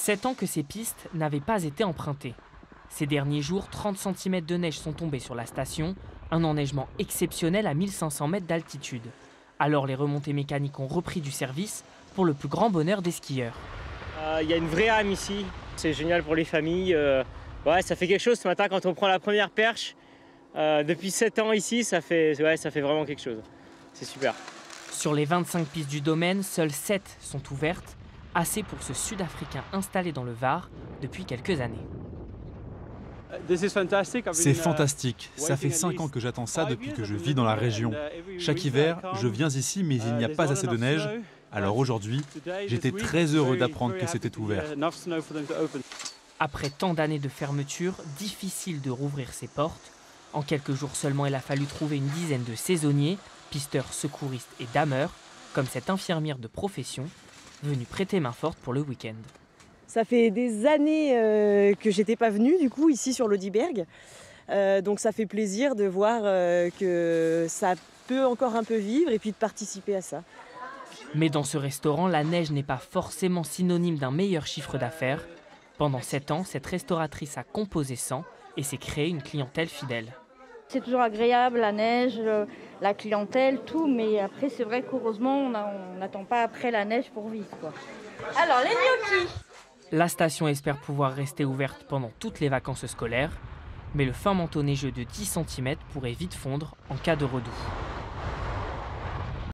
7 ans que ces pistes n'avaient pas été empruntées. Ces derniers jours, 30 cm de neige sont tombés sur la station, un enneigement exceptionnel à 1500 mètres d'altitude. Alors les remontées mécaniques ont repris du service pour le plus grand bonheur des skieurs. Il y a une vraie âme ici, c'est génial pour les familles. Ouais, ça fait quelque chose ce matin quand on prend la première perche. Depuis 7 ans ici, ça fait vraiment quelque chose. C'est super. Sur les 25 pistes du domaine, seules 7 sont ouvertes, assez pour ce Sud-Africain installé dans le Var depuis quelques années. C'est fantastique, ça fait 5 ans que j'attends ça depuis que je vis dans la région. Chaque hiver, je viens ici mais il n'y a pas assez de neige. Alors aujourd'hui, j'étais très heureux d'apprendre que c'était ouvert. Après tant d'années de fermeture, difficile de rouvrir ses portes. En quelques jours seulement, il a fallu trouver une dizaine de saisonniers, pisteurs, secouristes et dameurs, comme cette infirmière de profession, venue prêter main forte pour le week-end. Ça fait des années que j'étais pas venue du coup ici sur l'Oderberg, donc ça fait plaisir de voir que ça peut encore un peu vivre et puis de participer à ça. Mais dans ce restaurant, la neige n'est pas forcément synonyme d'un meilleur chiffre d'affaires. Pendant 7 ans, cette restauratrice a composé sans et s'est créée une clientèle fidèle. C'est toujours agréable, la neige, la clientèle, tout, mais après c'est vrai qu'heureusement on n'attend pas après la neige pour vivre, quoi. Alors les gnocchis. La station espère pouvoir rester ouverte pendant toutes les vacances scolaires, mais le fin manteau neigeux de 10 cm pourrait vite fondre en cas de redoux.